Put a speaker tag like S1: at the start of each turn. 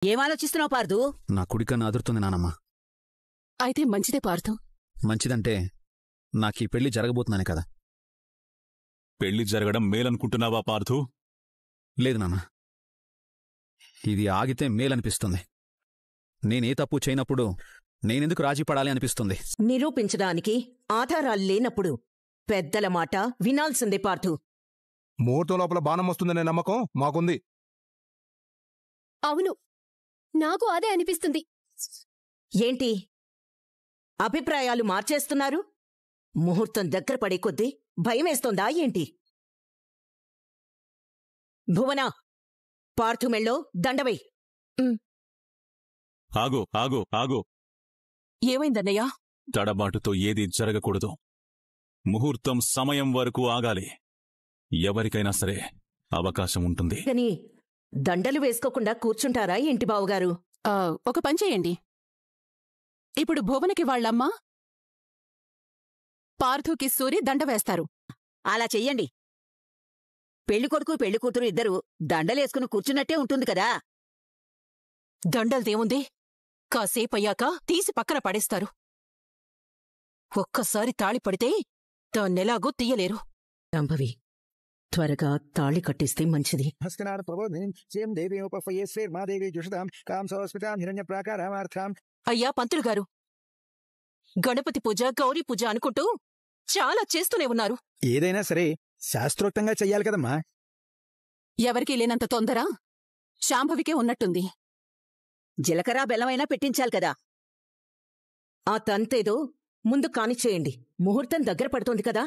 S1: ఏమాలోచిస్తున్నావు పార్దు?
S2: నా కుడికన్ను అదురుతుంది నానమ్మ.
S3: అయితే మంచిదే పార్దు.
S2: మంచిదంటే నాకీ పెళ్లి జరగబోతున్నానే కదా.
S4: పెళ్లి జరగడం మేలనుకుంటున్నావా పార్థు?
S2: లేదు నాన్న, ఇది ఆగితే మేలనిపిస్తుంది. నేనే తప్పు చేయనప్పుడు నేనెందుకు రాజీ పడాలి అనిపిస్తుంది.
S1: నిరూపించడానికి ఆధారాలు లేనప్పుడు పెద్దల మాట వినాల్సిందే పార్థు.
S5: ముహూర్తం లోపల బాణం వస్తుందనే నమ్మకం మాకుంది.
S6: అవును, నాకు అదే అనిపిస్తుంది.
S1: ఏంటి అభిప్రాయాలు మార్చేస్తున్నారు? ముహూర్తం దగ్గర పడే కొద్దీ భయమేస్తోందా ఏంటి? భువనా, పార్థు మెళ్ళో దండవై.
S4: ఆగు ఆగు ఆగు.
S3: ఏమైందన్నయ్యా?
S4: తడబాటుతో ఏదీ జరగకూడదు. ముహూర్తం సమయం వరకు ఆగాలి. ఎవరికైనా సరే అవకాశం ఉంటుంది.
S1: కానీ దండలు వేసుకోకుండా కూర్చుంటారా ఏంటి బావుగారు?
S3: ఒక పని చేయండి. ఇప్పుడు భువనకి వాళ్లమ్మ, పార్థుకి సూరి దండ వేస్తారు.
S1: అలా చెయ్యండి. పెళ్లికొడుకు పెళ్లికూతురు ఇద్దరు దండలేసుకుని కూర్చున్నట్టే ఉంటుంది కదా.
S3: దండల్దేముంది, కాసేపయ్యాక తీసి పక్కన పడేస్తారు. ఒక్కసారి తాళి పడితే దాన్నెలాగూ తీయలేరు.
S1: రంభవి, త్వరగా తాళి కట్టిస్తే మంచిది.
S3: అయ్యా పంతులుగారు, గణపతి పూజ, గౌరీ పూజ అనుకుంటూ చాలా చేస్తూనే ఉన్నారు.
S7: ఏదైనా సరే శాస్త్రోక్తంగా చెయ్యాలి కదమ్మా.
S3: ఎవరికీ లేనంత తొందర శాంభవికే ఉన్నట్టుంది.
S1: జీలకర్ర బెల్లమైనా పెట్టించాలి కదా. ఆ తంతేదో ముందు కానిచ్చేయండి. ముహూర్తం దగ్గర పడుతోంది కదా.